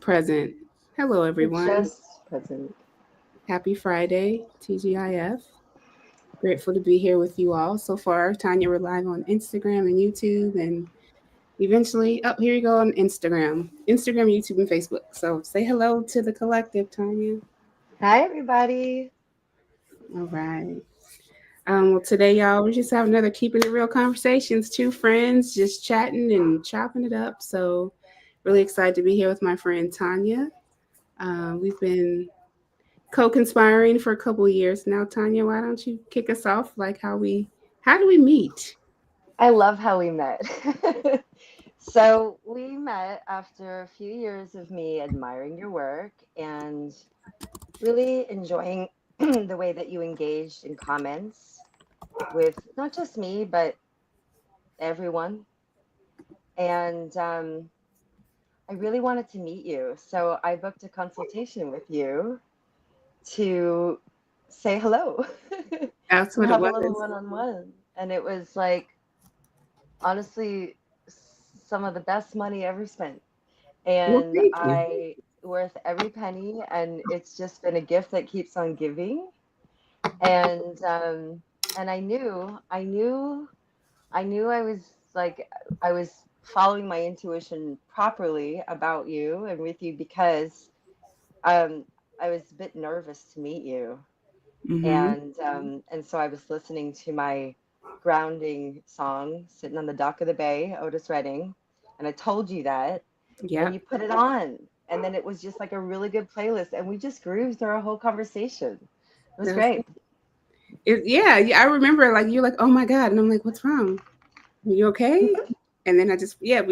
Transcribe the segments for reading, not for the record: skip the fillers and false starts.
present. Hello, It's everyone. just present. Happy Friday, TGIF. Grateful to be here with you all. So far, Tanya, we're live on Instagram and YouTube, and eventually, oh, here you go on Instagram, YouTube, and Facebook. So say hello to the collective, Tanya. Hi, everybody. All right. Well, today, y'all, we're just having another keeping it real conversations. Two friends just chatting and chopping it up. So, really excited to be here with my friend Tanya. We've been co-conspiring for a couple of years now. Tanya, why don't you kick us off? Like how do we meet? I love how we met. So, we met after a few years of me admiring your work and really enjoying the way that you engaged in comments with not just me, but everyone. And I really wanted to meet you. So, I booked a consultation with you to say hello That's and what it have a was. little one on one. And it was like, honestly, some of the best money ever spent. Well, And thank you. I worth every penny. And it's just been a gift that keeps on giving. And I knew I was like I was following my intuition properly about you and with you because um I was a bit nervous to meet you. Mm-hmm. And so I was listening to my grounding song sitting on the dock of the bay, Otis Redding, and I told you that, and Yep. you put it on, and then it was just like a really good playlist, and we just grooved through our whole conversation. It was That's great. yeah. I remember like you're like, oh my God. And I'm like, what's wrong? Are you okay? And then we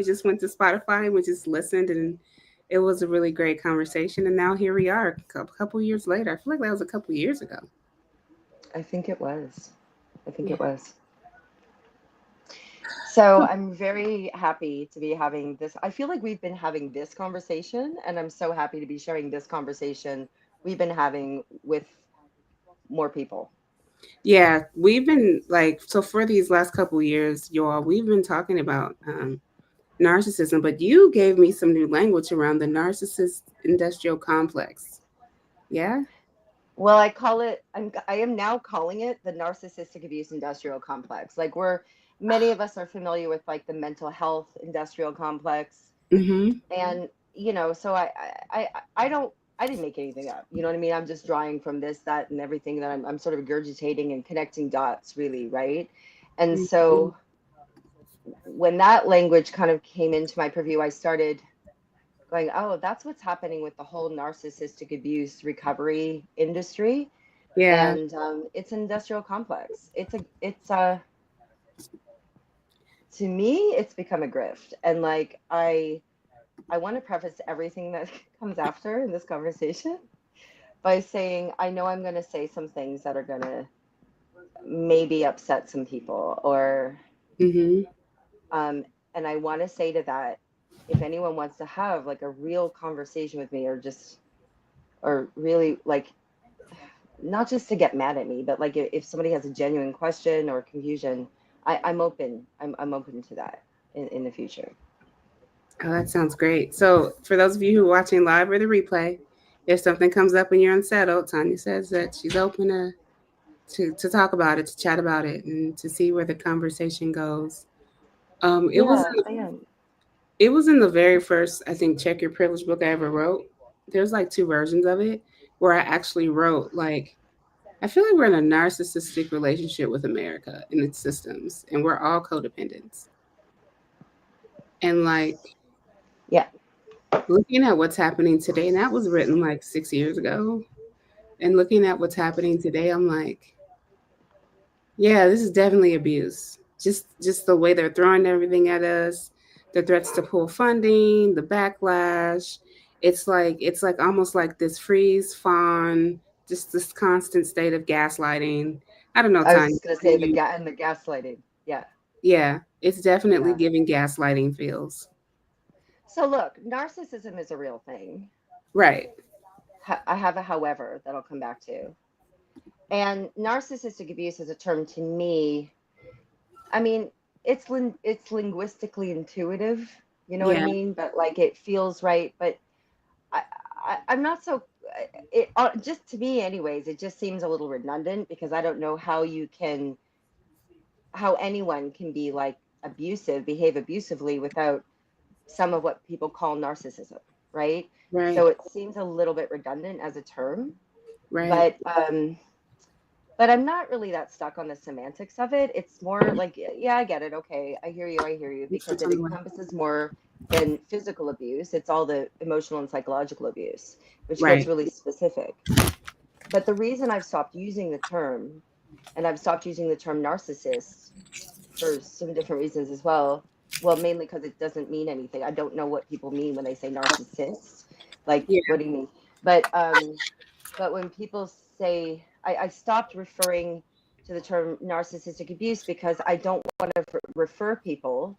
just went to Spotify and we just listened, and it was a really great conversation. And now here we are, a couple years later. I feel like that was a couple years ago. I think it was. I think Yeah. it was. So I'm very happy to be having this. I feel like we've been having this conversation, and I'm so happy to be sharing this conversation we've been having with more people. Yeah, we've been like so for these last couple years, y'all, we've been talking about narcissism, but you gave me some new language around the narcissist industrial complex. Yeah? Well, I am now calling it the narcissistic abuse industrial complex. Like many of us are familiar with like the mental health industrial complex, Mm-hmm. and so I didn't make anything up. You know what I mean? I'm just drawing from this, that, and everything that I'm sort of regurgitating and connecting dots, really, right? And Mm-hmm. so when that language kind of came into my purview, I started going, oh, that's what's happening with the whole narcissistic abuse recovery industry. Yeah. And it's an industrial complex. It's a to me it's become a grift, and like I want to preface everything that comes after in this conversation by saying I know I'm going to say some things that are going to maybe upset some people, or Mm-hmm. um and I want to say to that, if anyone wants to have like a real conversation with me, or really like, not just to get mad at me, but like if somebody has a genuine question or confusion, I'm open. I'm open to that in the future. Oh, that sounds great. So for those of you who are watching live or the replay, if something comes up and you're unsettled, Tanya says that she's open to talk about it, to chat about it, and to see where the conversation goes. Um, it was Yeah, I am. it was in the very first, I think, Check Your Privilege book I ever wrote. There's like two versions of it where I actually wrote like I feel like we're in a narcissistic relationship with America and its systems, and we're all codependents. And like Yeah. looking at what's happening today, and that was written like 6 years ago. And looking at what's happening today, I'm like, yeah, this is definitely abuse. Just the way they're throwing everything at us, the threats to pull funding, the backlash. It's like almost like this freeze fawn, just this constant state of gaslighting. I don't know, I was Tanya. just gonna say the gaslighting. Yeah, Yeah, it's definitely yeah. giving gaslighting feels. So look, narcissism is a real thing. Right. I have a however that I'll come back to. And narcissistic abuse is a term to me. I mean, it's linguistically intuitive. You know what I Yeah. mean? But like it feels right. But I'm not so just to me anyways, it just seems a little redundant because I don't know how anyone can be like behave abusively without some of what people call narcissism, right? Right. So it seems a little bit redundant as a term, Right. but but I'm not really that stuck on the semantics of it. It's more like, yeah, I get it. Okay, I hear you, It's because just it on the way. encompasses more than physical abuse. It's all the emotional and psychological abuse, which gets Right. really specific. But the reason I've stopped using the term, and I've stopped using the term narcissist for some different reasons as well. Well, mainly because it doesn't mean anything. I don't know what people mean when they say narcissist. Like, Yeah. what do you mean? But but when people say, I stopped referring to the term narcissistic abuse because I don't want to refer people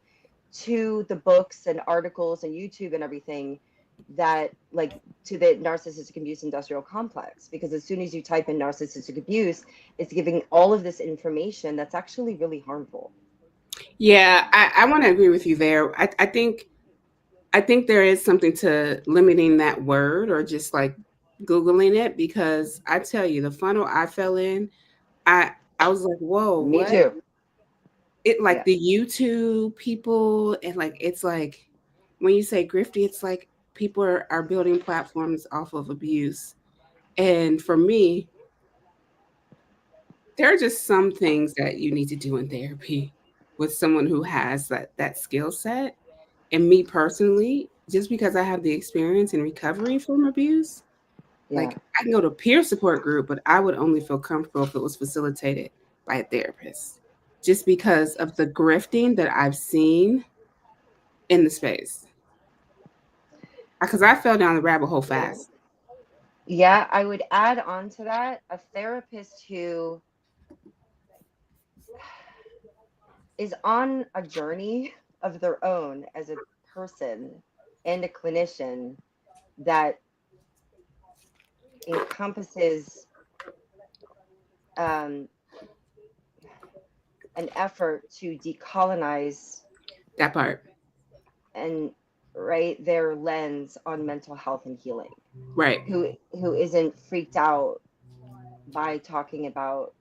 to the books and articles and YouTube and everything that like to the narcissistic abuse industrial complex, because as soon as you type in narcissistic abuse, it's giving all of this information that's actually really harmful. Yeah, I want to agree with you there. I think there is something to limiting that word or just like Googling it, because I tell you, the funnel I fell in, I I was like, whoa, Me what? too. It like Yeah. the YouTube people, and like it's like when you say grifty, it's like people are building platforms off of abuse. And for me, there are just some things that you need to do in therapy with someone who has that skill set. And me personally, just because I have the experience in recovery from abuse, Yeah. like I can go to peer support group, but I would only feel comfortable if it was facilitated by a therapist. Just because of the grifting that I've seen in the space. Because I fell down the rabbit hole fast. Yeah, I would add on to that a therapist who is on a journey of their own as a person and a clinician that encompasses um, an effort to decolonize That part. and right their lens on mental health and healing, Right. who isn't freaked out by talking about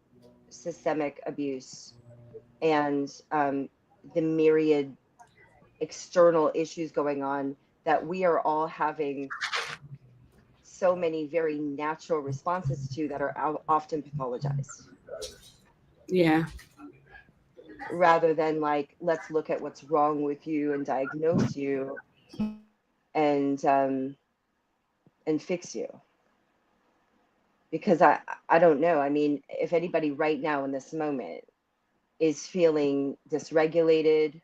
systemic abuse and the myriad external issues going on that we are all having so many very natural responses to that are often pathologized, Yeah. rather than like, let's look at what's wrong with you and diagnose you and and fix you. Because I don't know, I mean, if anybody right now in this moment is feeling dysregulated,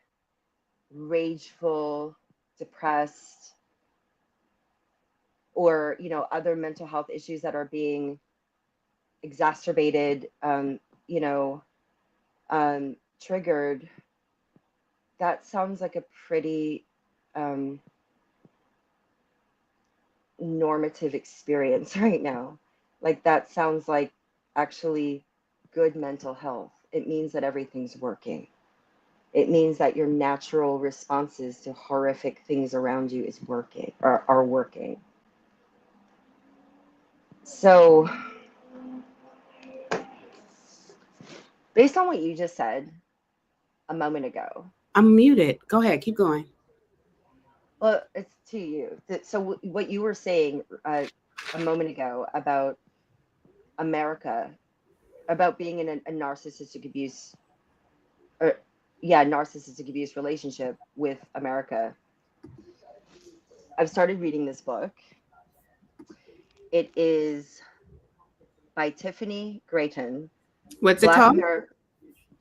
rageful, depressed, or other mental health issues that are being exacerbated, you know triggered, that sounds like a pretty um, normative experience right now. Like, that sounds like actually good mental health. It means that everything's working. It means that your natural responses to horrific things around you is working, or are working. So, based on what you just said a moment ago, I'm muted. Go ahead. Keep going. well, it's to you. So, what you were saying a moment ago about America, about being in a narcissistic abuse, or yeah, narcissistic abuse relationship with America. I've started reading this book. It is by Tiffany Grayton. What's it Black called? America.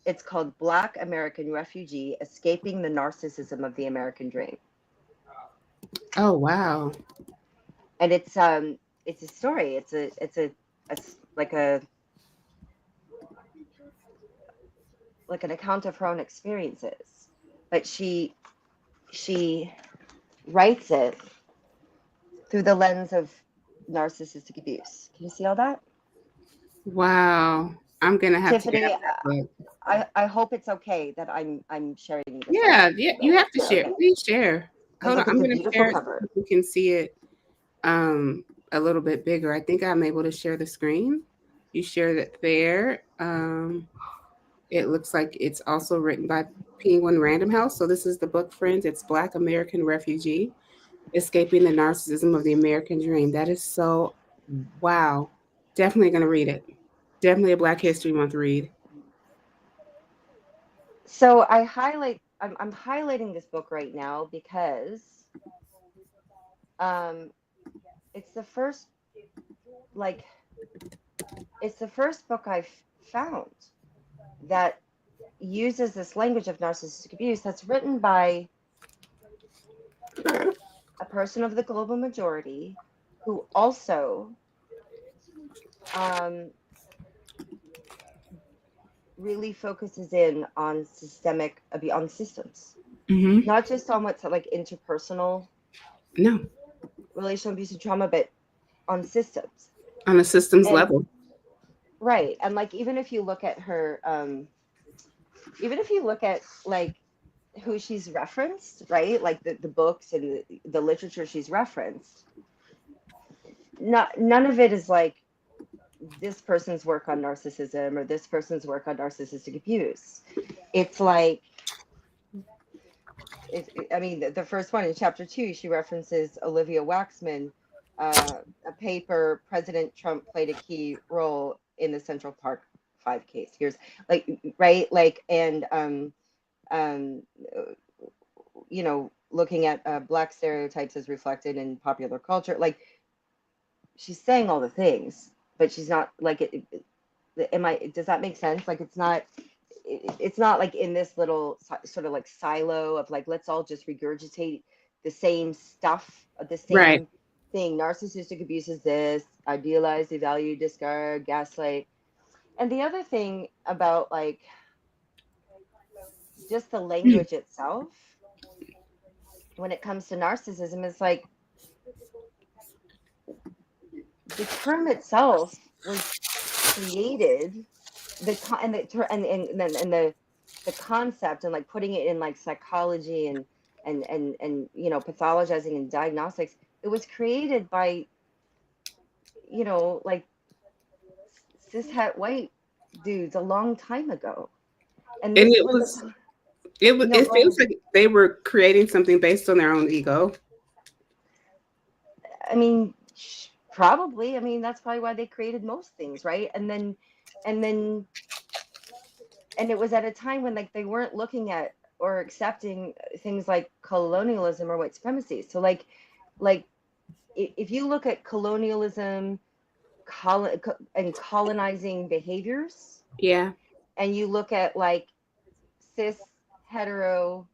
It's called Black American Refugee: Escaping the Narcissism of the American Dream. Oh, wow. And it's a story. A like an account of her own experiences, but she writes it through the lens of narcissistic abuse. Can you see all that? Wow. I'm going to have to grab Tiffany, that book. I hope it's okay that I'm sharing this with Yeah, yeah, you. you have to share. Okay. Please share. Hold on, Because I'm it's a gonna beautiful share it so cover. people can see it. Um, a little bit bigger. I think I'm able to share the screen. You shared it there. It looks like it's also written by Penguin Random House. So this is the book, friends. It's Black American Refugee, Escaping the Narcissism of the American Dream. That is so wow. Definitely gonna read it. Definitely a Black History Month read. So I'm highlighting this book right now because um it's the first like it's the first book I've found that uses this language of narcissistic abuse that's written by a person of the global majority who also um, really focuses in on systemic abuse, on systems, Mm-hmm. not just on what's like interpersonal No, relational abuse and trauma, but on systems. on a systems And level. right, and like even if you look at her, even if you look at like who she's referenced, right, like the books and the literature she's referenced, none of it is like this person's work on narcissism or this person's work on narcissistic abuse. It's like I mean, the first one in chapter 2, she references Olivia Waxman, a paper President Trump played a key role in the Central Park Five case. Here's like right, like um, looking at black stereotypes as reflected in popular culture. Like she's saying all the things, but she's not like am I? Does that make sense? Like it's not like in this little sort of like silo of like let's all just regurgitate the same stuff, the Right. same thing. Narcissistic abuse is this: idealize, devalue, discard, gaslight. And the other thing about like just the language itself when it comes to narcissism is like the term itself was created the concept and like putting it in like psychology and pathologizing and diagnostics, it was created by like cishet white dudes a long time ago, and And this it was a was it was no, it go feels ahead. like they were creating something based on their own ego. I mean, probably. I mean, that's probably why they created most things, right? And then and it was at a time when like they weren't looking at or accepting things like colonialism or white supremacy. So like if you look at colonialism and colonizing behaviors, Yeah. and you look at like cis hetero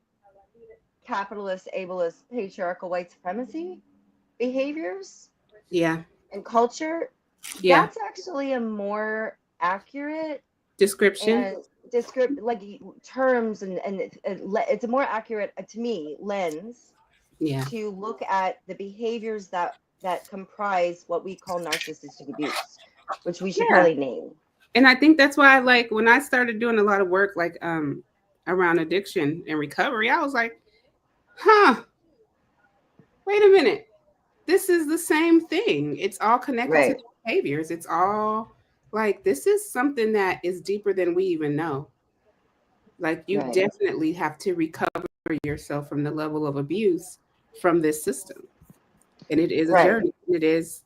capitalist ableist patriarchal white supremacy behaviors Yeah. and culture, Yeah. that's actually a more accurate Description. and descript like terms it's a more accurate to me lens Yeah. to look at the behaviors that comprise what we call narcissistic abuse, which we should Yeah. probably name. And I think that's why like when I started doing a lot of work like around addiction and recovery, I was like, huh, wait a minute. This is the same thing. It's all connected to Right, the behaviors. It's all like this is something that is deeper than we even know. Like you right, definitely have to recover yourself from the level of abuse from this system. And it is a right. journey. It is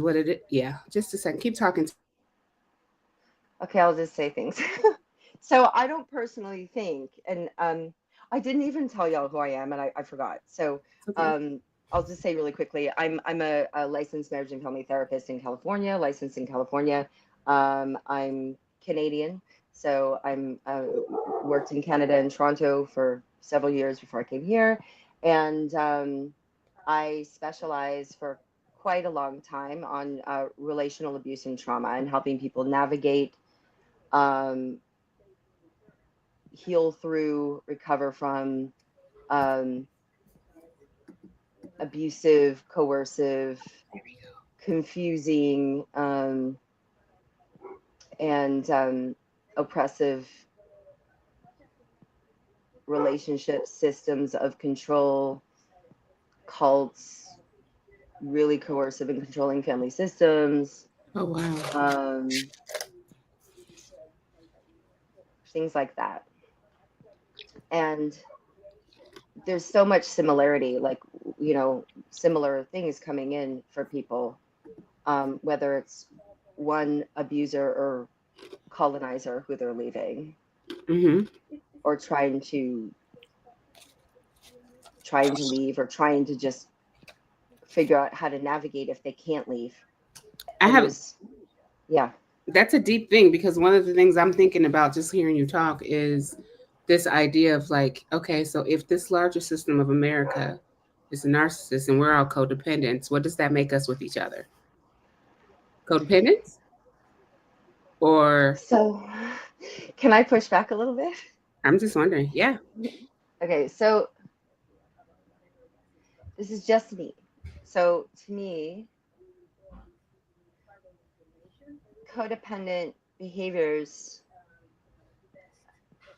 what it is. Yeah. Just a second. Keep talking to Okay, I'll just say things. So I don't personally think, and I didn't even tell y'all who I am, and I forgot. So okay. um, I'll just say really quickly, I'm a licensed marriage and family therapist in California, licensed in California. I'm Canadian, so I'm worked in Canada and Toronto for several years before I came here, and I specialize for quite a long time on relational abuse and trauma and helping people navigate, um, heal through, recover from um, abusive, coercive, confusing, and oppressive relationships, systems of control, cults, really coercive and controlling family systems, Oh wow. um, things like that. And there's so much similarity, like, similar things coming in for people, whether it's one abuser or colonizer who they're leaving, Hmm. or trying to leave, or trying to just figure out how to navigate if they can't leave. I And have there's, yeah. That's a deep thing because one of the things I'm thinking about just hearing you talk is this idea of like, okay, so if this larger system of America is a narcissist and we're all codependents, what does that make us with each other? Codependents? Or So, can I push back a little bit? I'm just wondering. Yeah. Okay, so this is just me. So, to me, codependent behaviors,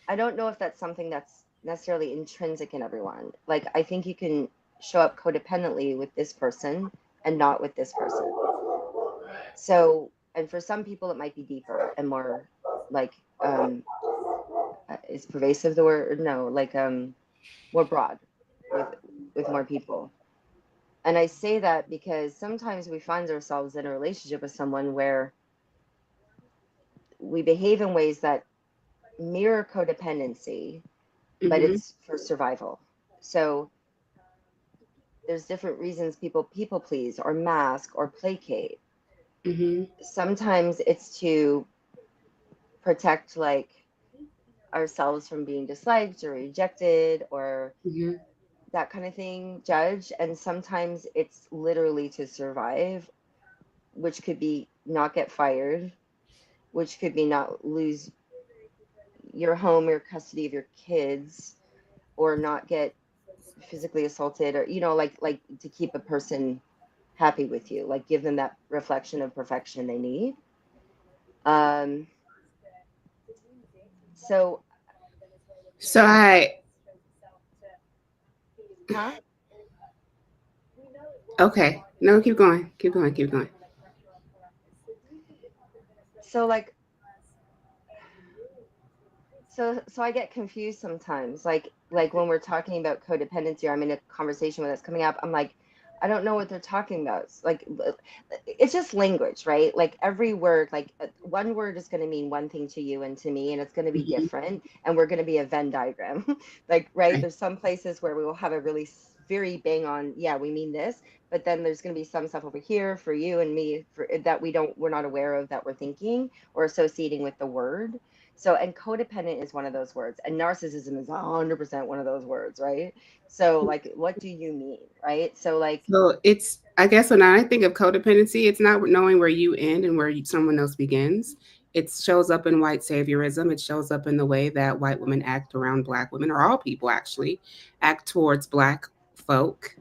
I don't know if that's something that's necessarily intrinsic in everyone. Like, I think you can show up codependently with this person and not with this person. So, and for some people, it might be deeper and more like, is pervasive the word? No, like, more broad with more people. And I say that because sometimes we find ourselves in a relationship with someone where we behave in ways that mirror codependency, but Mm-hmm. it's for survival. So there's different reasons people please or mask or placate. Mm-hmm. Sometimes it's to protect, like, ourselves from being disliked or rejected or Mm-hmm. that kind of thing, judged. And sometimes it's literally to survive, which could be not get fired, which could be not lose your home or custody of your kids, or not get physically assaulted, or like to keep a person happy with you, like give them that reflection of perfection they need. um so So I huh okay. No, keep going. Keep going. Keep going. so like so I get confused sometimes, like when we're talking about codependency, or I'm in a conversation where that's coming up, I'm like, I don't know what they're talking about. It's like, it's just language, right? Like every word, like one word is going to mean one thing to you and to me, and it's going to be Mm-hmm. different, and we're going to be a Venn diagram. Like, right, Right. there's some places where we will have a really very bang on, yeah, we mean this, but then there's going to be some stuff over here for you and me that we're not aware of, that we're thinking or associating with the word. So, and codependent is one of those words, and narcissism is 100% one of those words, right? So, like, what do you mean, right? So, like, So it's, I guess when I think of codependency, it's not knowing where you end and where someone else begins. It shows up in white saviorism. It shows up in the way that white women act around black women, or all people actually act towards black folk.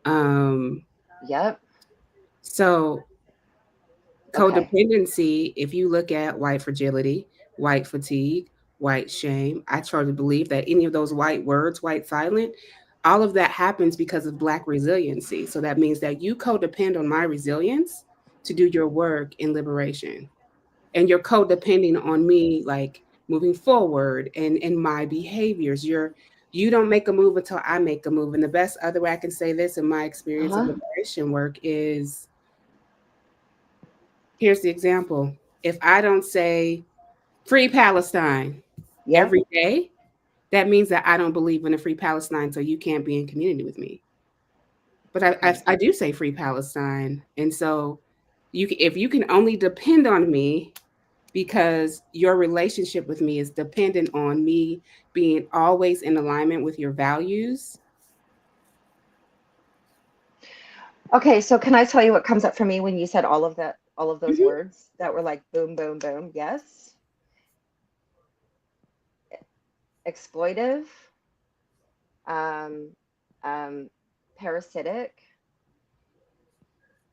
Um, yep, so okay, codependency, if you look at white fragility, white fatigue, white shame, I try to believe that any of those white words, white silent, all of that happens because of black resiliency. So that means that you codepend on my resilience to do your work in liberation. And you're codepending on me, like moving forward and my behaviors. You don't make a move until I make a move. And the best other way I can say this in my experience of uh-huh, liberation work is, here's the example. If I don't say free Palestine yeah, every day, that means that I don't believe in a free Palestine, so you can't be in community with me. But okay, I do say free Palestine. And so if you can only depend on me because your relationship with me is dependent on me being always in alignment with your values. okay. So, can I tell you what comes up for me when you said all of those Mhm. words that were like boom, boom, boom? Yes, exploitive, um, um, parasitic,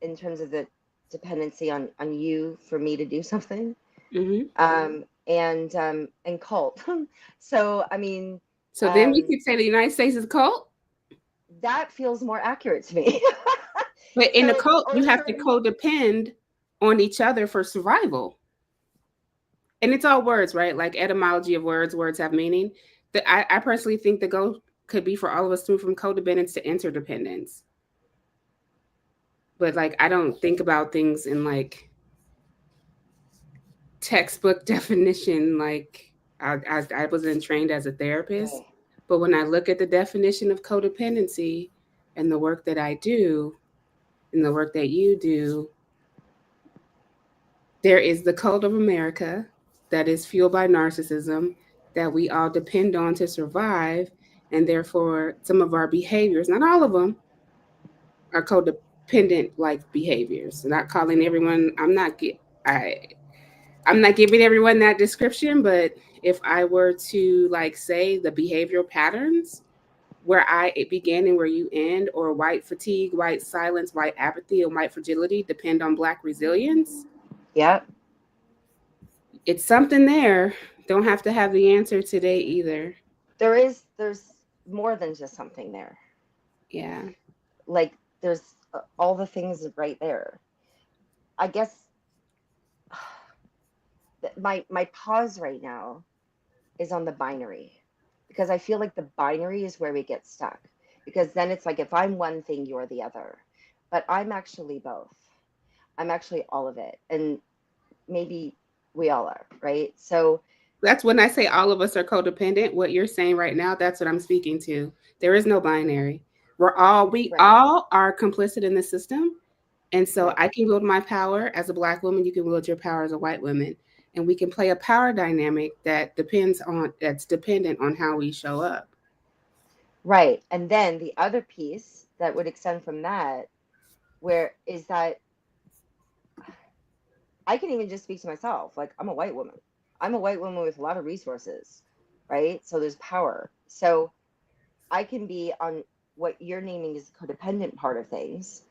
in terms of the dependency on you for me to do something, Mhm. and cult. So, I mean, So then we um, could say the United States is a cult. that feels more accurate to me. But in the So, code, or you have to certain, codepend on each other for survival. And it's all words, right? Like etymology of words, words have meaning. I personally think the goal could be for all of us to move from codependence to interdependence. But like, I don't think about things in like textbook definition. Like, I wasn't trained as a therapist, right. but when I look at the definition of codependency and the work that I do and the work that you do, there is the code of America that is fueled by narcissism that we all depend on to survive. And therefore, some of our behaviors, not all of them, are codependent like behaviors. Not calling everyone, I, I'm not giving everyone that description, but if I were to like say the behavioral patterns where I it began and where you end, or white fatigue, white silence, white apathy, and white fragility depend on black resilience, Yep. it's something there. Don't have to have the answer today either. There's more than just something there. Yeah. Like, there's all the things right there. I guess that my pause right now is on the binary, because I feel like the binary is where we get stuck, because then it's like if I'm one thing, you're the other. But I'm actually both. I'm actually all of it. And maybe we all are, right? So, That's when I say all of us are codependent. What you're saying right now, that's what I'm speaking to. There is no binary. We right, all are complicit in the system. And so right, I can wield my power as a black woman, you can wield your power as a white woman. And we can play a power dynamic that's dependent on how we show up. right. And then the other piece that would extend from that, where is that I can even just speak to myself. Like, I'm a white woman. I'm a white woman with a lot of resources, right? So there's power. So I can be on what you're naming is the codependent part of things,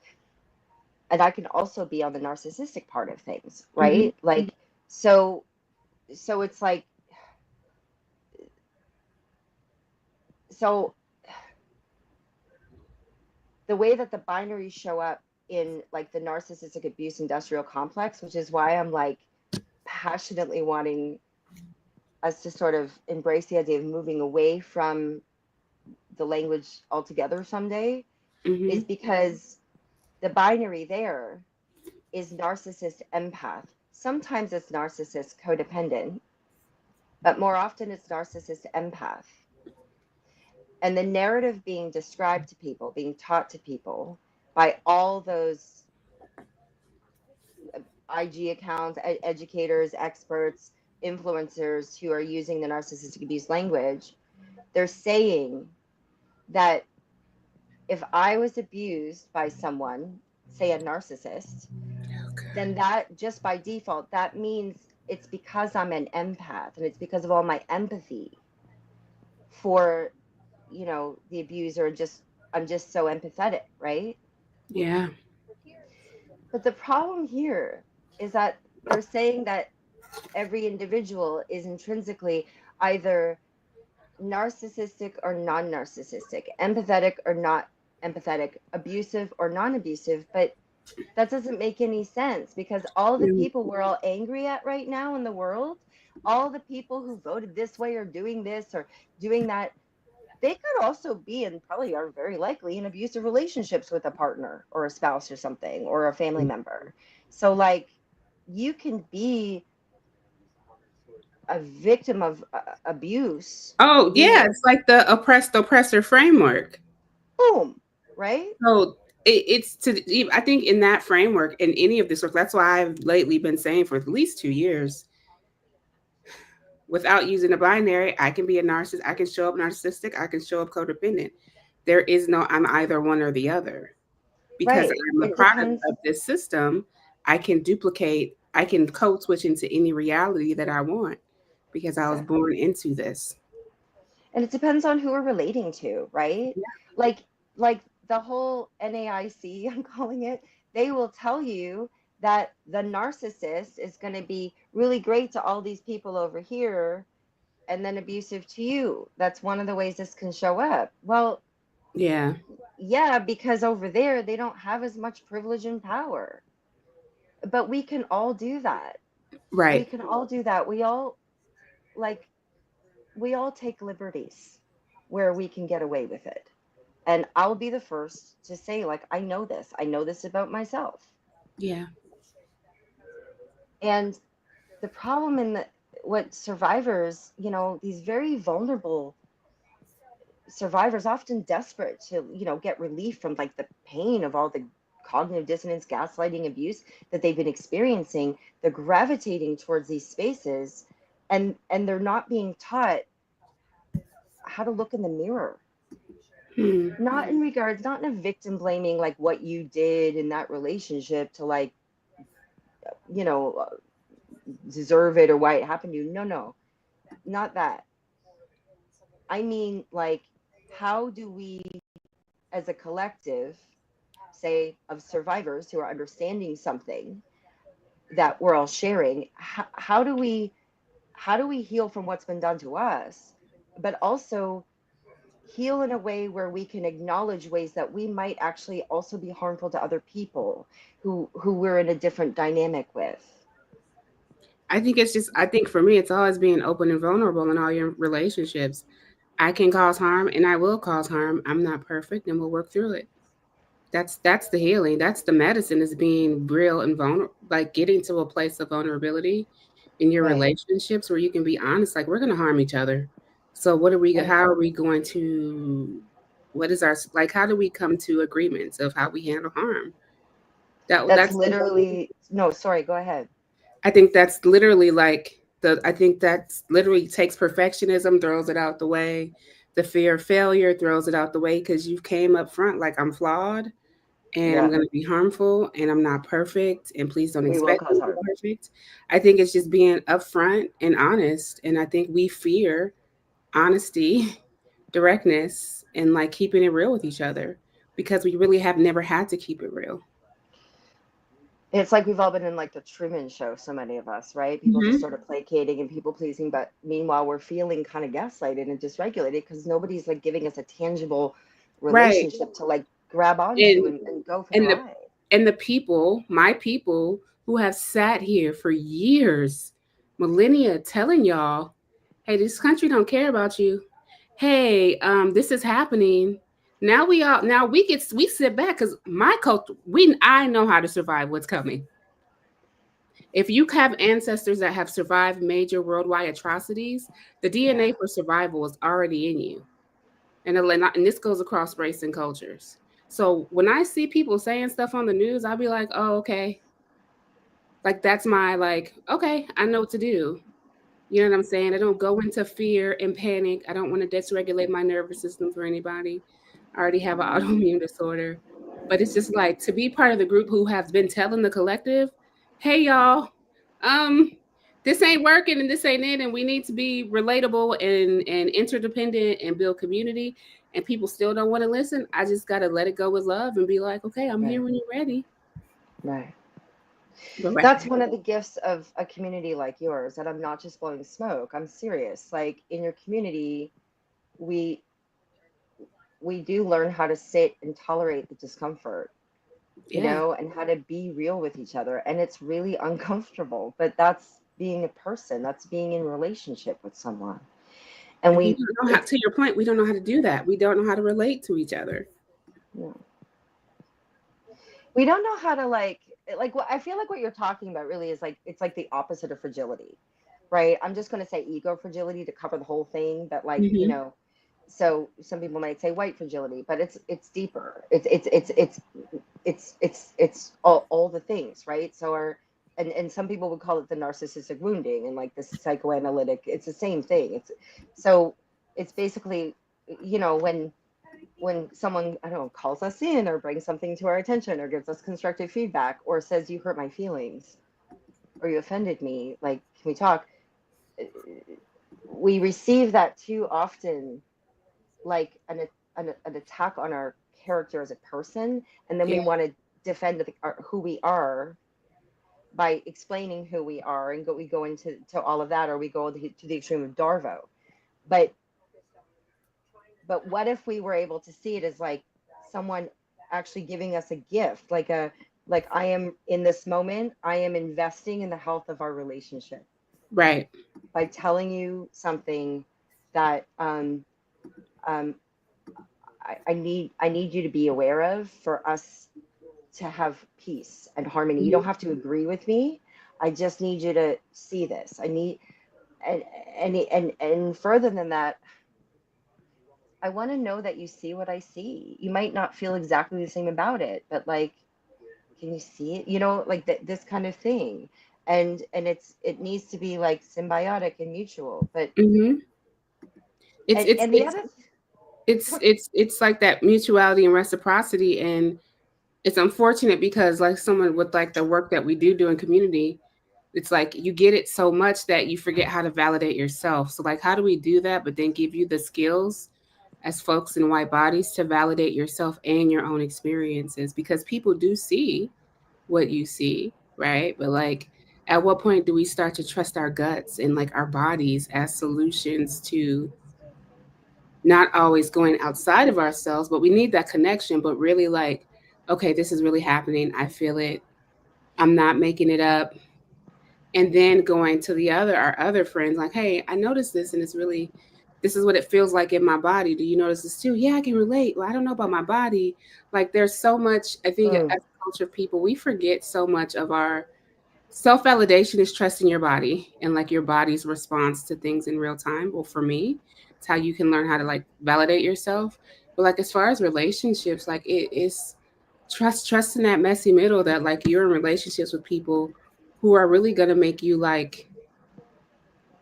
and I can also be on the narcissistic part of things, Mm-hmm. right? Like, so it's like, so the way that the binaries show up in like the narcissistic abuse industrial complex, which is why I'm like passionately wanting us to sort of embrace the idea of moving away from the language altogether someday, Mm-hmm. is because the binary there is narcissist empath. Sometimes it's narcissist codependent, but more often it's narcissist empath. And the narrative being described to people, being taught to people by all those IG accounts, educators, experts, influencers who are using the narcissistic abuse language, they're saying that if I was abused by someone, say a narcissist, then that just by default, that means it's because I'm an empath and it's because of all my empathy for, the abuser. Just I'm just so empathetic, right? Yeah. But the problem here is that they're saying that every individual is intrinsically either narcissistic or non-narcissistic, empathetic or not empathetic, abusive or non-abusive, but that doesn't make any sense, because all the Mm, people we're all angry at right now in the world, all the people who voted this way or doing this or doing that, they could also be, and probably are very likely, in abusive relationships with a partner or a spouse or something, or a family member. So, like, you can be a victim of abuse, oh, yeah. meaning, It's like the oppressed oppressor framework. boom, right? So it's I think in that framework, in any of this work, that's why I've lately been saying for at least 2 years, without using a binary, I can be a narcissist. I can show up narcissistic. I can show up codependent. There is no I'm either one or the other. Because Right. I'm a It product depends. of this system, I can code switch into any reality that I want because I was Exactly. born into this. And it depends on who we're relating to, right? Like like the whole NAIC, I'm calling it, they will tell you that the narcissist is going to be really great to all these people over here and then abusive to you. That's one of the ways this can show up. Well, Yeah. Yeah, because over there they don't have as much privilege and power. But we can all do that. We Right. can all do that. Like we all take liberties where we can get away with it. And I'll be the first to say, like, I know this. I know this about myself. Yeah. And the problem in the what survivors, these very vulnerable survivors, often desperate to, get relief from like the pain of all the cognitive dissonance, gaslighting, abuse that they've been experiencing, they're gravitating towards these spaces, and they're not being taught how to look in the mirror. Hmm. Not in regards, not in a victim blaming, like what you did in that relationship to like, you know, deserve it or why it happened to you. No, no, not that. I mean, like, how do we, as a collective, say, of survivors who are understanding something that we're all sharing, how do we heal from what's been done to us, but also heal in a way where we can acknowledge ways that we might actually also be harmful to other people who we're in a different dynamic with. I think for me, it's always being open and vulnerable in all your relationships. I can cause harm and I will cause harm. I'm not perfect and we'll work through it. That's the healing. That's the medicine is being real and vulnerable, like getting to a place of vulnerability in your Right, relationships where you can be honest, like we're going to harm each other. So right. how are we going to, what is our, like, how do we come to agreements of how we handle harm? That's That's literally, no, sorry, go ahead. I think that's literally like I think that's literally takes perfectionism, throws it out the way. The fear of failure throws it out the way because you came up front like I'm flawed and I'm Yeah, going to be harmful and I'm not perfect and please don't we will expect me cause to be harm. perfect. I think it's just being upfront and honest. And I think we fear honesty, directness, and like keeping it real with each other because we really have never had to keep it real. It's like we've all been in like the Truman Show, so many of us, right? People just Hmm. sort of placating and people pleasing, but meanwhile we're feeling kind of gaslighted and dysregulated because nobody's like giving us a tangible Right. relationship to like grab onto And and go for the and the ride. and the people, my people who have sat here for years, millennia telling y'all, hey, this country don't care about you. Hey, this is happening. Now we sit back because my culture we I know how to survive what's coming. If you have ancestors that have survived major worldwide atrocities, the Yeah, DNA for survival is already in you. And this goes across race and cultures. So when I see people saying stuff on the news, I'll be like, oh, okay. Like that's my like, okay, I know what to do. You know what I'm saying? I don't go into fear and panic. I don't want to dysregulate my nervous system for anybody. I already have an autoimmune disorder. But it's just like to be part of the group who has been telling the collective, hey y'all, um, this ain't working and this ain't it, and we need to be relatable and interdependent and build community. And people still don't want to listen. I just gotta let it go with love and be like, okay, I'm here right, when you're ready. right. Go right That's back. one of the gifts of a community like yours, that I'm not just blowing smoke. I'm serious. Like in your community, we we do learn how to sit and tolerate the discomfort, Yeah. and how to be real with each other. And it's really uncomfortable, but that's being a person, that's being in relationship with someone. And And we we, don't know how, it's, to your point, we don't know how to do that. We don't know how to relate to each other. you know, we don't know how to like what I feel like what you're talking about really is like, it's like the opposite of fragility, right? I'm just going to say ego fragility to cover the whole thing, but like, Hmm. so some people might say white fragility, but it's deeper. It's all the things, right? So our, and some people would call it the narcissistic wounding, and like the psychoanalytic, it's the same thing. So it's basically, when someone, I don't know, calls us in or brings something to our attention or gives us constructive feedback or says you hurt my feelings or you offended me, like, can we talk? We receive that too often, like an attack on our character as a person, and then Yeah. we want to defend who we are by explaining who we are, and we go into all of that, or we go to the extreme of Darvo. But But what if we were able to see it as like someone actually giving us a gift, like like I am in this moment, I am investing in the health of our relationship Right. by telling you something that um, I need you to be aware of for us to have peace and harmony. You don't Hmm. have to agree with me. I just need you to see this. I need and and further than that, I want to know that you see what I see. You might not feel exactly the same about it, but like, can you see it? Like this kind of thing. And it needs to be like symbiotic and mutual. But Hmm. It's it's and the it's other it's like that mutuality and reciprocity, and it's unfortunate because like someone with like the work that we do in community, it's like you get it so much that you forget how to validate yourself. So like how do we do that but then give you the skills as folks in white bodies to validate yourself and your own experiences, because people do see what you see, right? But like at what point do we start to trust our guts and like our bodies as solutions to not always going outside of ourselves, but we need that connection, but really like, okay, this is really happening. I feel it. I'm not making it up. And then going to our other friends, like, hey, I noticed this and it's really, this is what it feels like in my body. Do you notice this too? Yeah, I can relate. Well, I don't know about my body. Like, there's so much, I think as mm, a culture of people, we forget so much of our self validation is trusting your body and like your body's response to things in real time. Well, for me, it's how you can learn how to like validate yourself. But like as far as relationships, like it is trust in that messy middle that like you're in relationships with people who are really gonna make you like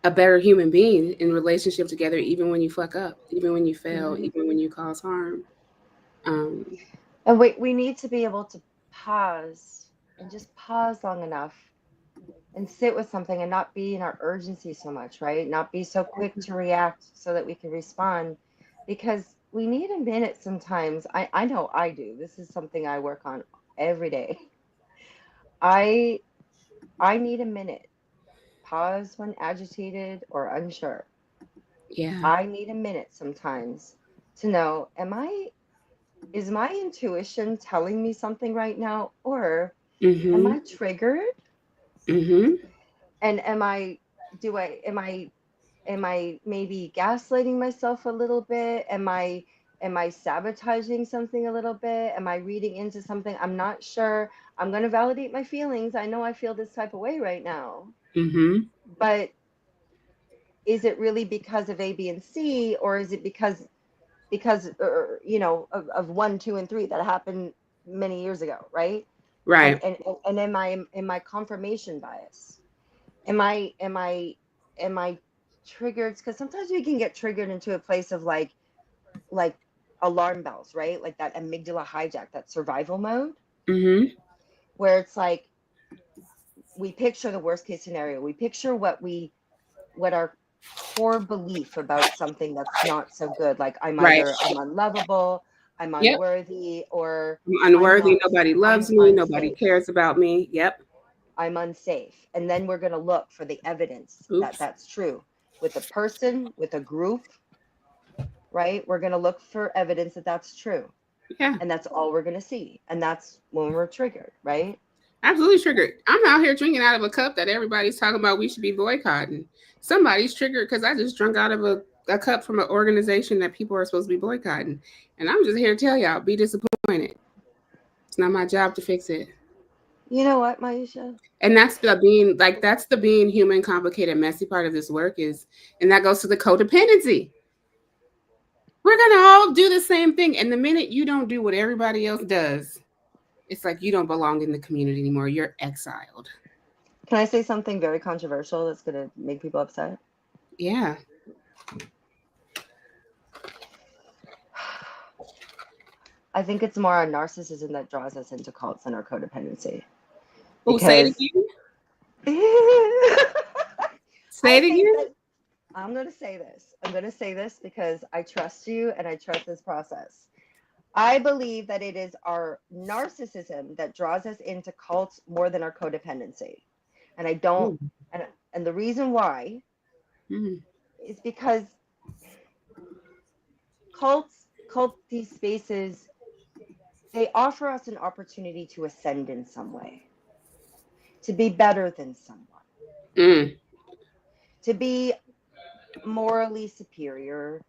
a better human being in relationship together, even when you fuck up, even when you fail, mhm. even when you cause harm. Um, And we need to be able to pause and just pause long enough and sit with something and not be in our urgency so much, right? Not be so quick to react so that we can respond, because we need a minute sometimes. I know I do. This is something I work on every day. I I need a minute. Pause when agitated or unsure. yeah. I need a minute sometimes to know, is my intuition telling me something right now, or am Mm-hmm. I triggered? Mm-hmm. And am I maybe gaslighting myself a little bit? Am I sabotaging something a little bit? Am I reading into something? I'm not sure. I'm going to validate my feelings. I know I feel this type of way right now. Mm-hmm. But is it really because of A, B, and C, or is it because of one, two, and three that happened many years ago, right? And Right. and and am I confirmation bias? Am I triggered? Because sometimes we can get triggered into a place of like alarm bells, right? Like that amygdala hijack, that survival mode, Mm-hmm. where it's like we picture the worst case scenario. We picture what our core belief about something that's not so good. Like Right. I'm unlovable, I'm Yep. unworthy, or I'm I'm unworthy. not Nobody loves I'm me. Nobody unsafe. cares about me. Yep. I'm unsafe. And then we're going to look for the evidence that Oops. that's true with a person, with a group, right? We're going to look for evidence that that's true. Yeah. And that's all we're going to see. And that's when we're triggered, right? Absolutely triggered. I'm out here drinking out of a cup that everybody's talking about we should be boycotting. Somebody's triggered because I just drunk out of a cup from an organization that people are supposed to be boycotting. And I'm just here to tell y'all, be disappointed. It's not my job to fix it. You know what, Maisha? And that's the being human, complicated, messy part of this work is, and that goes to the codependency. We're gonna all do the same thing. And the minute you don't do what everybody else does, it's like you don't belong in the community anymore. You're exiled. Can I say something very controversial that's going to make people upset? Yeah. I think it's more our narcissism that draws us into cults than our codependency. Oh, say it Because again. I Say it think again. that I'm going to say this. I'm going to say this because I trust you and I trust this process. I believe that it is our narcissism that draws us into cults more than our codependency. And I don't, Ooh. and the reason why Mm-hmm. is because these spaces, they offer us an opportunity to ascend in some way, to be better than someone, Mm. to be morally superior,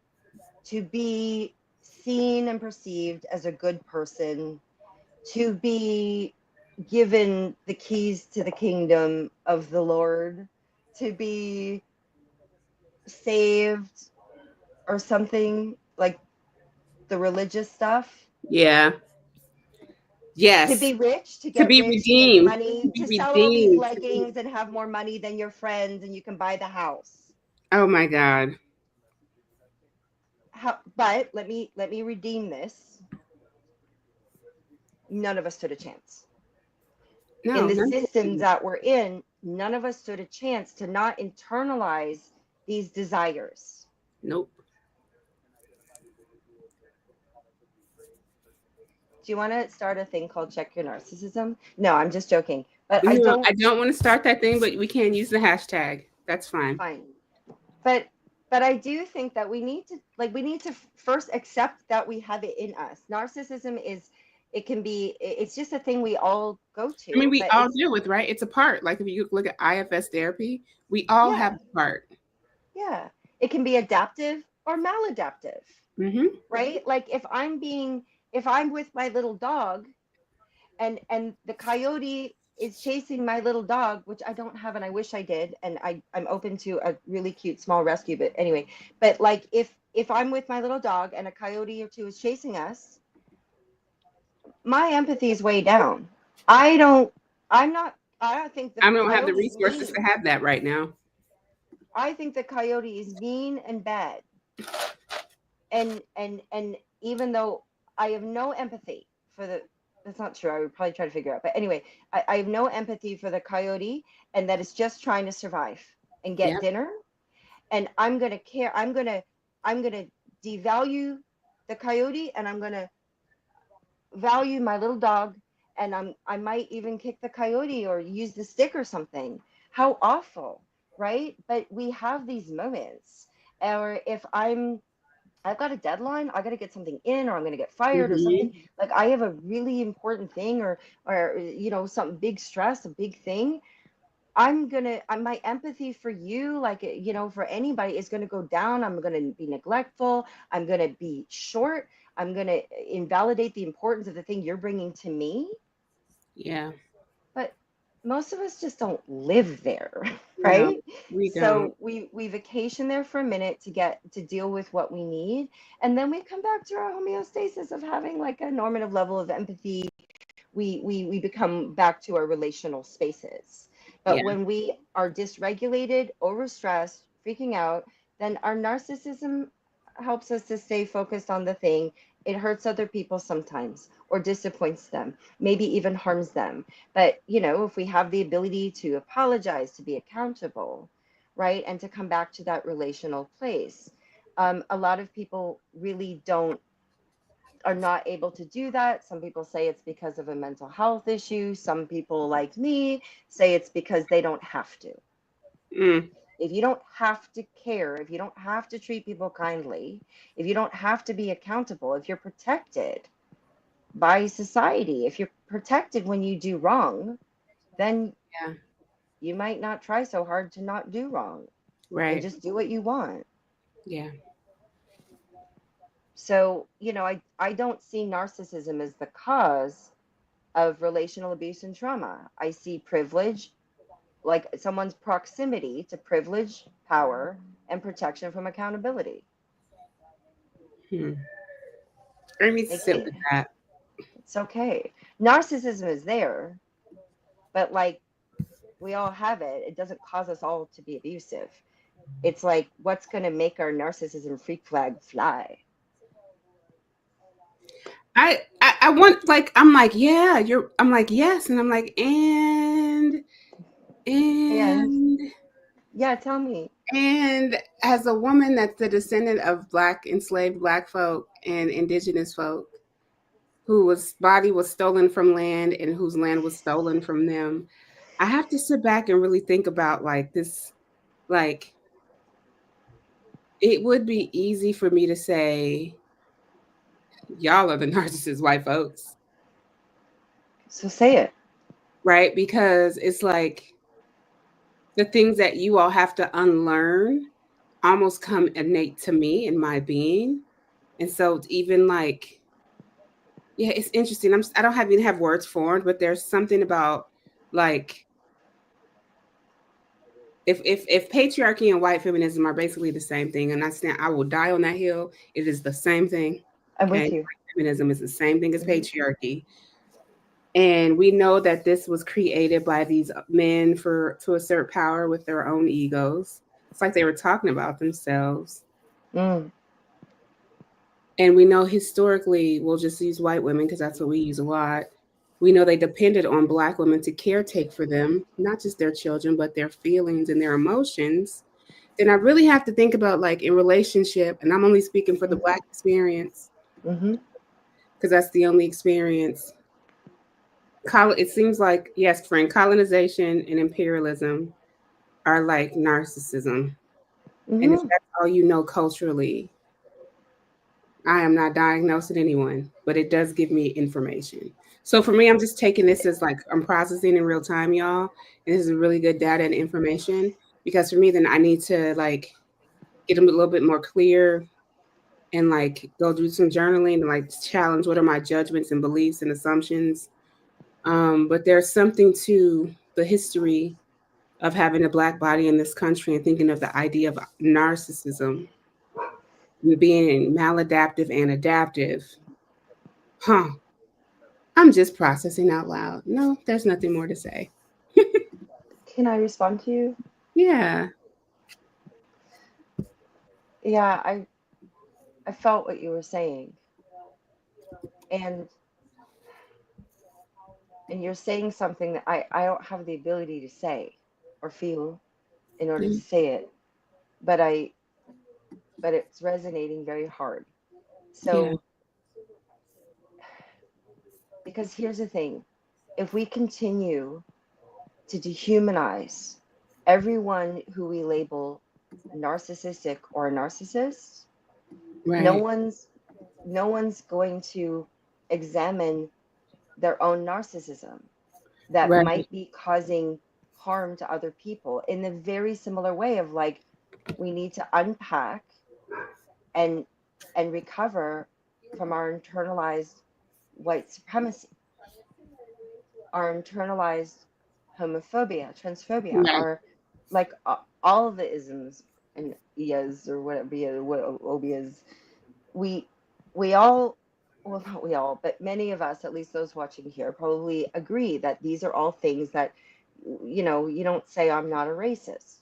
to be seen and perceived as a good person, to be given the keys to the kingdom of the Lord, to be saved or something like the religious stuff, Yeah. to Yes. be rich, to To get be rich, to make redeemed. To money, be to sell all these redeemed. leggings and have more money than your friends and you can buy the house. Oh my God. But let me redeem this. None of us stood a chance. In No, the none. systems that we're in, none of us stood a chance to not internalize these desires. Nope. Do you want to start a thing called Check Your Narcissism? No, I'm just joking. But I No, don't, I don't want to start that thing, but we can use the hashtag. That's fine. fine. But I do think that we need to first accept that we have it in us. Narcissism is, it can be, it's just a thing we all go I mean, to, we but all it's, deal with, right? It's a part. Like if you look at IFS therapy, we all have yeah, a part. yeah. It can be adaptive or maladaptive, Mm-hmm. right? Like if I'm with my little dog and the coyote is chasing my little dog, which I don't have and I wish I did, and I'm open to a really cute small rescue, but anyway, but like if I'm with my little dog and a coyote or two is chasing us, my empathy is way down. I don't I'm not I don't think the I don't have the coyote's resources mean. to have that right now. I think the coyote is mean and bad. And even though I have no empathy for the, that's not true. I would probably try to figure out. But anyway, I have no empathy for the coyote and that it's just trying to survive and get Yep. dinner. And I'm gonna devalue the coyote and I'm gonna value my little dog, and I might even kick the coyote or use the stick or something. How awful, right? But we have these moments. Or if I've got a deadline, I got to get something in, or I'm going to get fired or something. Mm-hmm. Like I have a really important thing, or some big stress, a big thing. My empathy for you, like for anybody, is going to go down. I'm going to be neglectful. I'm going to be short. I'm going to invalidate the importance of the thing you're bringing to me. Yeah. But most of us just don't live there, No, right? we don't. So we vacation there for a minute to get to deal with what we need, and then we come back to our homeostasis of having like a normative level of empathy. We become back to our relational spaces. But Yeah. when we are dysregulated, overstressed, freaking out, then our narcissism helps us to stay focused on the thing. It hurts other people sometimes or disappoints them, maybe even harms them. But, if we have the ability to apologize, to be accountable, right, and to come back to that relational place, a lot of people really don't are not able to do that. Some people say it's because of a mental health issue. Some people, like me, say it's because they don't have to. Mm. If you don't have to care, if you don't have to treat people kindly, if you don't have to be accountable, if you're protected by society, if you're protected when you do wrong, then Yeah. you might not try so hard to not do wrong and Right. just do what you want. Yeah. So, I don't see narcissism as the cause of relational abuse and trauma. I see privilege, like someone's proximity to privilege, power, and protection from accountability. Hmm. Let me They sit can't, with that. it's okay. Narcissism is there, but like we all have it. It doesn't cause us all to be abusive. It's like, what's going to make our narcissism freak flag fly? I want, like, I'm like, yeah, I'm like, yes, and I'm like, And and yeah, tell me. and as a woman that's the descendant of black enslaved black folk and indigenous folk whose body was stolen from land and whose land was stolen from them, I have to sit back and really think about like this, like it would be easy for me to say, Y'all are the narcissist white folks, So say it. right? Because it's like the things that you all have to unlearn almost come innate to me in my being. And so it's even like, yeah, it's interesting. I don't have even have words formed, but there's something about like if patriarchy and white feminism are basically the same thing, and I will die on that hill. It is the same thing. I'm Okay, with you. white feminism is the same thing as Hmm. patriarchy, and we know that this was created by these men for to assert power with their own egos. It's like they were talking about themselves. Mm. And we know historically, we'll just use white women because that's what we use a lot. We know they depended on black women to caretake for them, not just their children, but their feelings and their emotions. Then I really have to think about like in relationship, and I'm only speaking for the Hmm. black experience Hmm. because that's the only experience. It seems like yes, friend, colonization and imperialism are like narcissism, and if Hmm. that's all you know culturally, I am not diagnosing anyone, but it does give me information. So for me, I'm just taking this as like I'm processing in real time, y'all. And this is really good data and information because for me, then I need to like get them a little bit more clear and like go do some journaling and like challenge what are my judgments and beliefs and assumptions. But there's something to the history of having a black body in this country and thinking of the idea of narcissism and being maladaptive and adaptive. Huh. I'm just processing out loud. No, there's nothing more to say. Can I respond to you? Yeah. Yeah, I felt what you were saying, and you're saying something that I don't have the ability to say or feel in order Yeah. to say it, but I but it's resonating very hard. Yeah. So, because here's the thing, if we continue to dehumanize everyone who we label narcissistic or a narcissist, no Right. one's no one's going to examine their own narcissism that Right. might be causing harm to other people in a very similar way of like we need to unpack and recover from our internalized white supremacy, our internalized homophobia, transphobia, Right. our like all of the isms and ias or whatever what obias we we all, well, not we all, but many of us, at least those watching here, probably agree that these are all things that you don't say I'm not a racist.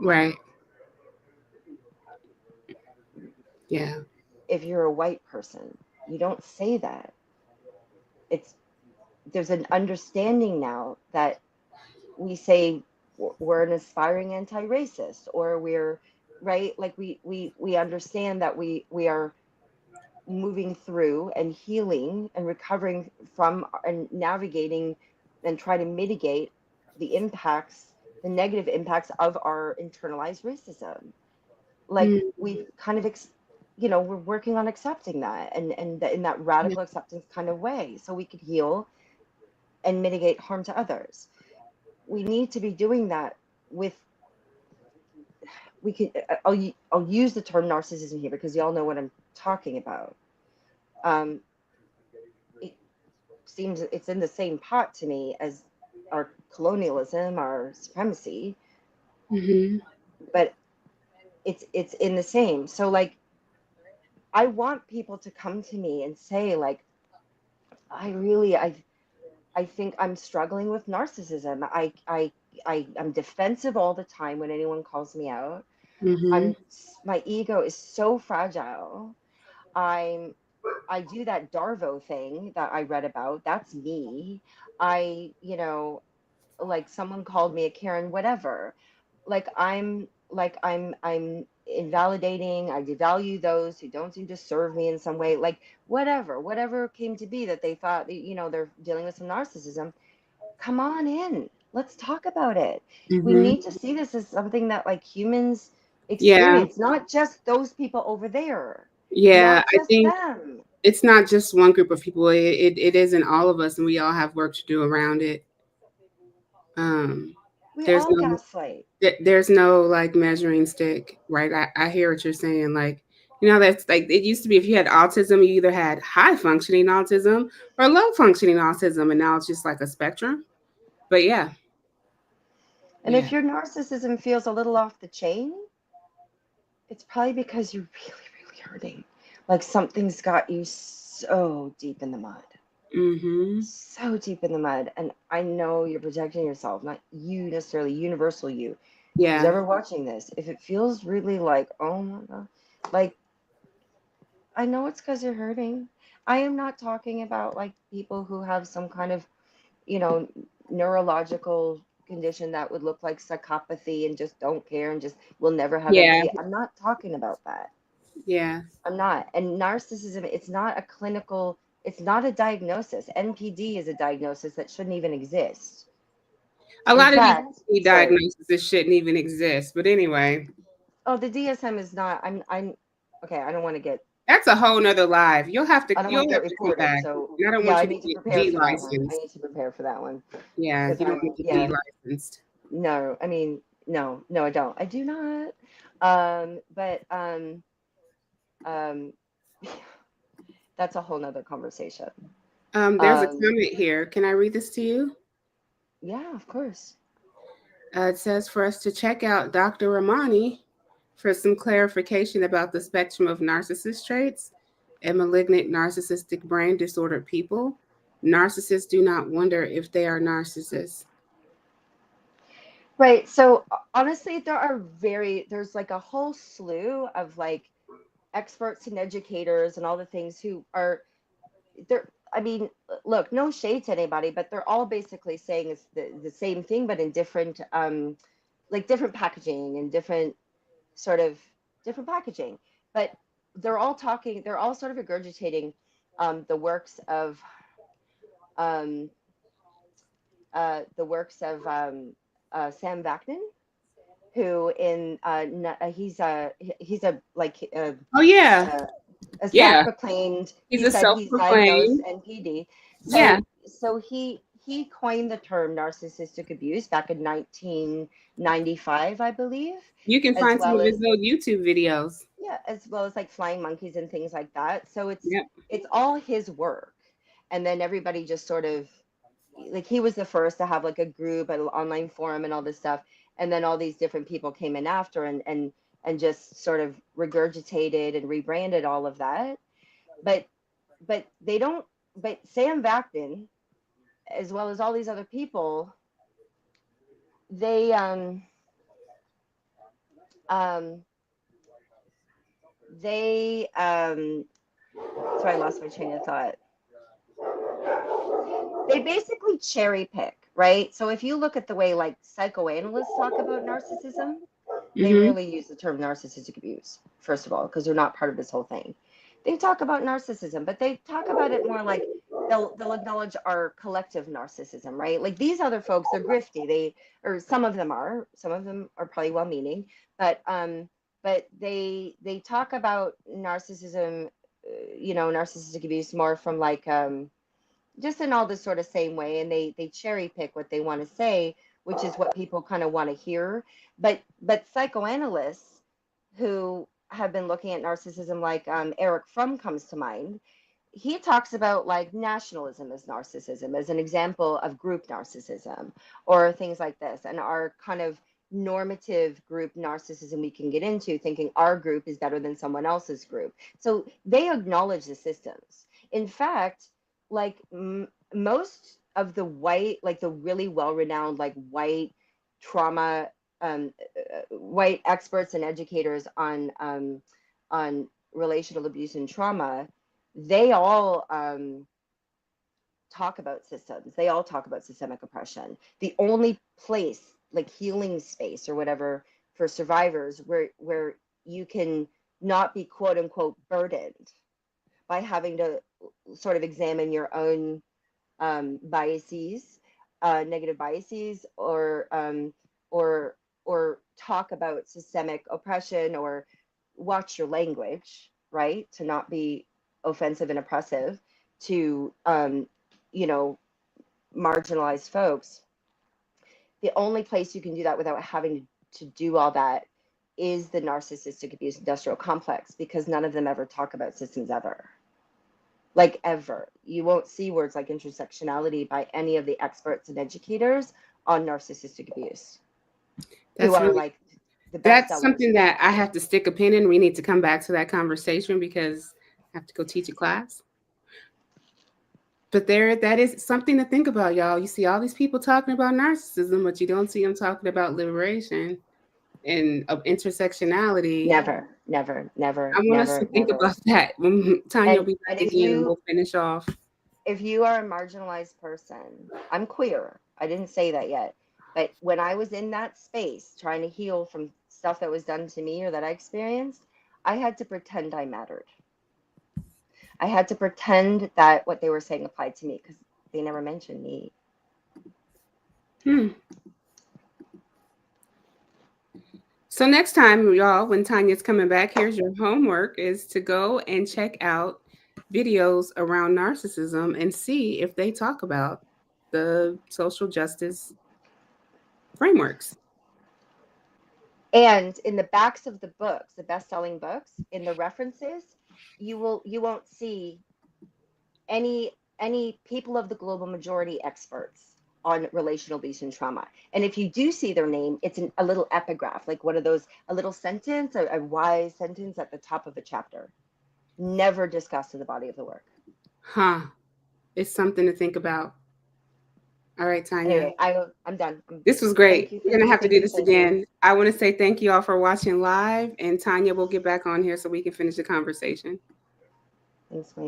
Right. Yeah. If you're a white person, you don't say that. It's There's an understanding now that we say we're an aspiring anti-racist, or we're right, like we understand that we are moving through and healing and recovering from and navigating and try to mitigate the impacts, the negative impacts of our internalized racism. Like Mm. we've kind of we're working on accepting that, and in that Yeah. radical acceptance kind of way, so we could heal and mitigate harm to others. We need to be doing that with, we can, I'll use the term narcissism here because y'all know what I'm talking about. um it seems it's in the same pot to me as our colonialism, our supremacy, Hmm. but it's in the same. So like I want people to come to me and say like I really I think I'm struggling with narcissism. I'm defensive all the time when anyone calls me out. Hmm. My ego is so fragile. I'm I do that Darvo thing that I read about. That's me. I, like someone called me a Karen, whatever. I'm invalidating, I devalue those who don't seem to serve me in some way, like whatever came to be that they thought, they're dealing with some narcissism. Come on in. Let's talk about it. We Hmm. need to see this as something that like humans Yeah. experience, not just those people over there. Yeah. Not I just think them. it's not just one group of people. It isn't all of us, and we all have work to do around it. Um, We there's all no gaslight. there's no like measuring stick, right? I hear what you're saying. Like, that's like it used to be. If you had autism, you either had high functioning autism or low functioning autism, and now it's just like a spectrum. But yeah, And yeah, if your narcissism feels a little off the chain, it's probably because you're really, really hurting. Like something's got you so deep in the mud. mm-hmm, So deep in the mud. And I know you're protecting yourself, not you necessarily, universal you. Who's yeah, ever watching this, if it feels really like, oh my God, like, I know it's because you're hurting. I am not talking about like people who have some kind of, you know, neurological condition that would look like psychopathy and just don't care and just will never have yeah, empathy. I'm not talking about that. yeah. I'm not. And narcissism, it's not a clinical, it's not a diagnosis. NPD is a diagnosis that shouldn't even exist. A In lot of these fact, sorry. diagnoses shouldn't even exist. But anyway, Oh, the DSM is not, okay, I don't want to get, that's a whole nother live. I don't You'll want to get have to come reported. back. So And I don't yeah, want I you to need to get prepare for that one. I de-licensed. need to prepare for that one Yeah, because you don't want to get yeah, de-licensed. no, I mean, no, no, I don't. I do not. But um, that's a whole nother conversation. There's a Um, comment here. Can I read this to you? yeah, of course. It says for us to check out Dr. Ramani for some clarification about the spectrum of narcissist traits and malignant narcissistic brain disordered people. Narcissists do not wonder if they are narcissists. Right. So honestly, there's like a whole slew of like experts and educators and all the things who are they're I mean, look, no shade to anybody, but they're all basically saying it's the same thing, but in different like different packaging and different sort of different packaging. But they're all sort of regurgitating the works of um Sam Vaknin, who in he's a like Oh, yeah. uh, a Yeah. self-proclaimed, He's he a said self he's diagnosed proclaimed. NPD. Yeah. So he coined the term narcissistic abuse back in 1995, I believe, You can as find some well of his as old YouTube videos. yeah, as well as like flying monkeys and things like that. So Yep. it's all his work. And then everybody just sort of like he was the first to have like a group, an online forum and all this stuff. And then all these different people came in after and just sort of regurgitated and rebranded all of that. But they don't but Sam Vaknin, as well as all these other people, they um they sorry, I lost my train of thought. They basically cherry pick, right? So if you look at the way like psychoanalysts talk about narcissism, they Mm-hmm. rarely use the term narcissistic abuse, first of all, because they're not part of this whole thing. They talk about narcissism, but they talk about it more like they'll acknowledge our collective narcissism, right? Like these other folks, they're grifty. They or some of them are probably well meaning, but they talk about narcissism, narcissistic abuse more from like just in all this sort of same way, and they cherry pick what they want to say, which is what people kind of want to hear. But psychoanalysts who have been looking at narcissism, like Eric Fromm comes to mind. He talks about like nationalism as narcissism as an example of group narcissism or things like this, and our kind of normative group narcissism we can get into thinking our group is better than someone else's group. So they acknowledge the systems. In fact, like most of the white, like the really well-renowned, like white trauma, white experts and educators on relational abuse and trauma, they all talk about systems. They all talk about systemic oppression. The only place, like healing space or whatever, for survivors where you can not be quote unquote burdened by having to sort of examine your own biases, negative biases, or or talk about systemic oppression or watch your language, right? To not be offensive and oppressive to, you know, marginalized folks, the only place you can do that without having to do all that is the narcissistic abuse industrial complex, because none of them ever talk about systems ever. Like ever. You won't see words like intersectionality by any of the experts and educators on narcissistic abuse, who That's are really, like the best that's sellers. something that I have to stick a pin in. We need to come back to that conversation because I have to go teach a class. But there, that is something to think about, y'all. You see all these people talking about narcissism, but you don't see them talking about liberation and of intersectionality. Never, never, I never, want us to never, think never. about that when Tanya will be And back again and we'll finish off. if you are a marginalized person, I'm queer. I didn't say that yet. But when I was in that space trying to heal from stuff that was done to me or that I experienced, I had to pretend I mattered. I had to pretend that what they were saying applied to me, because they never mentioned me. Hmm. So next time, y'all, when Tanya's coming back, here's your homework is to go and check out videos around narcissism and see if they talk about the social justice frameworks. And in the backs of the books, the best-selling books, in the references, you won't see any people of the global majority experts on relational abuse and trauma. And if you do see their name, it's a little epigraph, like one of those, a little sentence, a wise sentence at the top of a chapter. Never discussed in the body of the work. Huh. It's something to think about. All right, Tanya. Anyway, I'm done. This was great. Thank you, We're thank going to you, have to thank do you, this thank you. again. I want to say thank you all for watching live, and Tanya will get back on here so we can finish the conversation. Thanks, Wade.